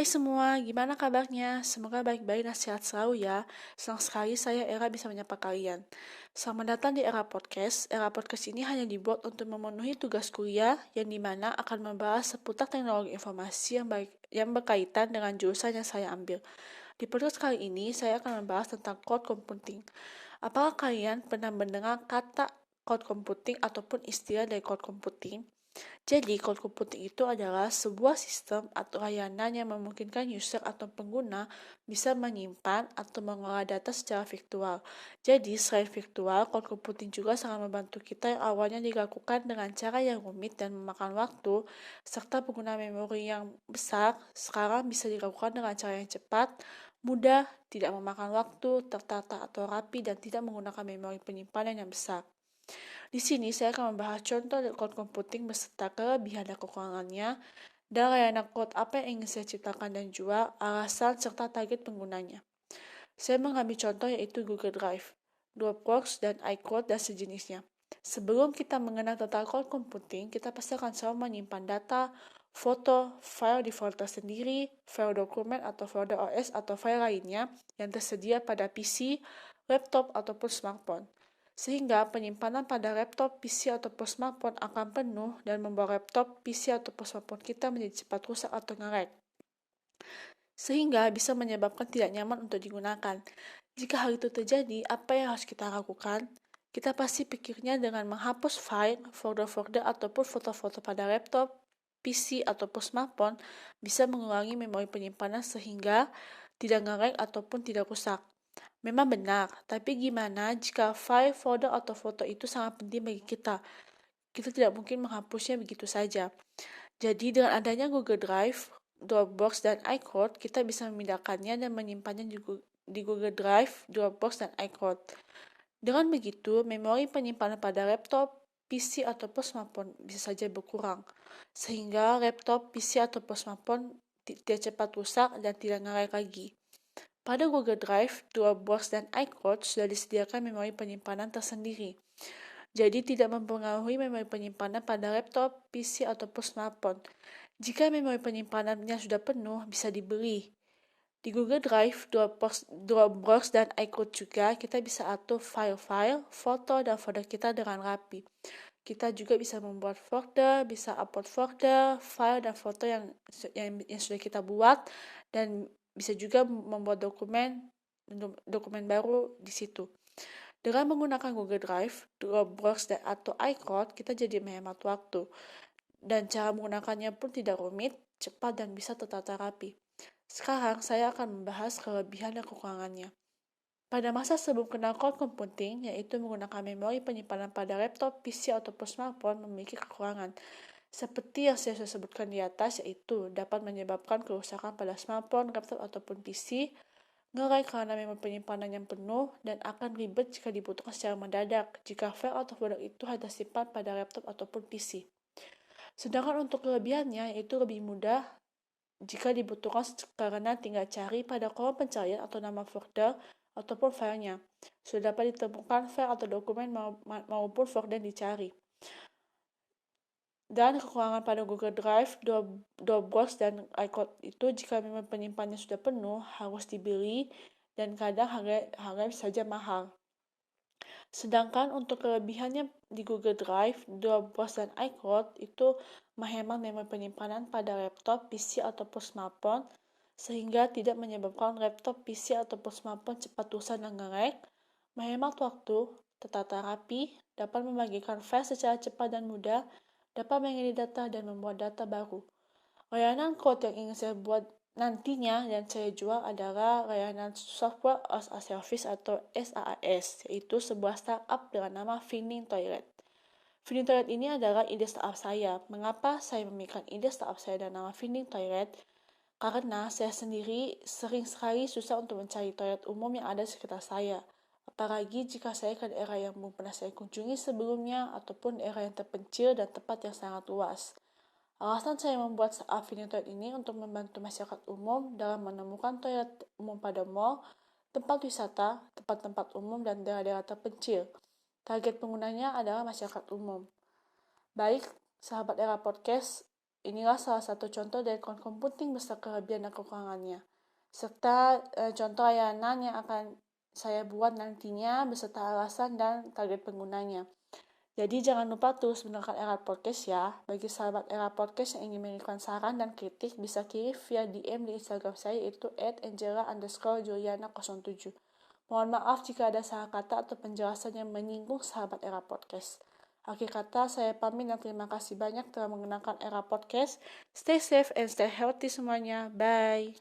semua, gimana kabarnya? Semoga baik-baik dan sehat selalu ya. Senang sekali saya Era bisa menyapa kalian. Selamat datang di Era Podcast. Era Podcast ini hanya dibuat untuk memenuhi tugas kuliah yang dimana akan membahas seputar teknologi informasi yang berkaitan dengan jurusan yang saya ambil. Di podcast kali ini saya akan membahas tentang cloud computing. Apakah kalian pernah mendengar kata cloud computing ataupun istilah dari cloud computing? Jadi, cloud computing itu adalah sebuah sistem atau layanan yang memungkinkan user atau pengguna bisa menyimpan atau mengolah data secara virtual. Jadi, selain virtual, cloud computing juga sangat membantu kita yang awalnya dilakukan dengan cara yang rumit dan memakan waktu, serta penggunaan memori yang besar, sekarang bisa dilakukan dengan cara yang cepat, mudah, tidak memakan waktu, tertata atau rapi, dan tidak menggunakan memori penyimpanan yang besar. Di sini saya akan membahas contoh cloud computing beserta kelebihan dan kekurangannya, dan layanan cloud apa yang ingin saya ciptakan dan jual, alasan serta target penggunanya. Saya mengambil contoh yaitu Google Drive, Dropbox, dan iCloud dan sejenisnya. Sebelum kita mengenal tentang cloud computing, kita pasti akan selalu menyimpan data, foto, file di folder sendiri, file dokumen atau folder OS atau file lainnya yang tersedia pada PC, laptop, ataupun smartphone. Sehingga penyimpanan pada laptop, PC, ataupun smartphone akan penuh dan membuat laptop, PC, ataupun smartphone kita menjadi cepat rusak atau nge-lag. Sehingga bisa menyebabkan tidak nyaman untuk digunakan. Jika hal itu terjadi, apa yang harus kita lakukan? Kita pasti pikirnya dengan menghapus file, folder-folder, ataupun foto-foto pada laptop, PC, ataupun smartphone bisa mengurangi memori penyimpanan sehingga tidak nge-lag ataupun tidak rusak. Memang benar, tapi gimana jika file, folder, atau foto itu sangat penting bagi kita? Kita tidak mungkin menghapusnya begitu saja. Jadi dengan adanya Google Drive, Dropbox, dan iCloud, kita bisa memindahkannya dan menyimpannya di Google Drive, Dropbox, dan iCloud. Dengan begitu, memori penyimpanan pada laptop, PC, ataupun smartphone bisa saja berkurang. Sehingga laptop, PC, ataupun smartphone tidak cepat rusak dan tidak nge-lag lagi. Pada Google Drive, Dropbox, dan iCloud sudah disediakan memori penyimpanan tersendiri. Jadi tidak mempengaruhi memori penyimpanan pada laptop, PC, ataupun smartphone. Jika memori penyimpanannya sudah penuh, bisa dibeli. Di Google Drive, Dropbox, dan iCloud juga kita bisa atur file-file, foto, dan folder kita dengan rapi. Kita juga bisa membuat folder, bisa upload folder, file, dan foto yang sudah kita buat, dan bisa juga membuat dokumen baru di situ. Dengan menggunakan Google Drive, Dropbox, atau iCloud, kita jadi menghemat waktu. Dan cara menggunakannya pun tidak rumit, cepat, dan bisa tertata rapi. Sekarang saya akan membahas kelebihan dan kekurangannya. Pada masa sebelum kenal cloud computing, yaitu menggunakan memori penyimpanan pada laptop, PC, ataupun smartphone memiliki kekurangan. Seperti yang saya sudah sebutkan di atas, yaitu dapat menyebabkan kerusakan pada smartphone, laptop, ataupun PC, nge-lag karena memori penyimpanan yang penuh, dan akan ribet jika dibutuhkan secara mendadak jika file atau folder itu hanya simpan pada laptop ataupun PC. Sedangkan untuk kelebihannya, yaitu lebih mudah jika dibutuhkan karena tinggal cari pada kolom pencarian atau nama folder ataupun filenya. Sudah dapat ditemukan file atau dokumen maupun folder yang dicari. Dan kekurangan pada Google Drive, Dropbox, dan iCloud itu jika memang penyimpanannya sudah penuh, harus dibeli dan kadang harga saja mahal. Sedangkan untuk kelebihannya di Google Drive, Dropbox, dan iCloud itu menghemat memori penyimpanan pada laptop, PC, ataupun smartphone, sehingga tidak menyebabkan laptop, PC, ataupun smartphone cepat rusak dan nge-lag, menghemat waktu, tertata rapi, dapat membagikan file secara cepat dan mudah, dapat mengedit data dan membuat data baru. Layanan cloud yang ingin saya buat nantinya dan saya jual adalah layanan Software as a Service atau SaaS, yaitu sebuah startup dengan nama Finding Toilet. Finding Toilet ini adalah ide startup saya. Mengapa saya memikirkan ide startup saya dan nama Finding Toilet? Karena saya sendiri sering sekali susah untuk mencari toilet umum yang ada di sekitar saya. Apalagi jika saya ke daerah yang belum pernah saya kunjungi sebelumnya ataupun daerah yang terpencil dan tempat yang sangat luas. Alasan saya membuat Affinity Toilet ini untuk membantu masyarakat umum dalam menemukan toilet umum pada mall, tempat wisata, tempat-tempat umum, dan daerah-daerah terpencil. Target penggunanya adalah masyarakat umum. Baik, sahabat Era Podcast, Inilah salah satu contoh dari konten penting besar kelebihan dan kekurangannya, serta contoh layanan yang akan saya buat nantinya beserta alasan dan target penggunanya. Jadi jangan lupa terus mendengarkan Era Podcast ya. Bagi sahabat Era Podcast yang ingin memberikan saran dan kritik, bisa kirim via DM di Instagram saya yaitu @angela_juliana07. Mohon maaf jika ada salah kata atau penjelasan yang menyinggung sahabat Era Podcast. Akhir kata, saya pamit dan terima kasih banyak telah mengenalkan Era Podcast. Stay safe and stay healthy semuanya. Bye.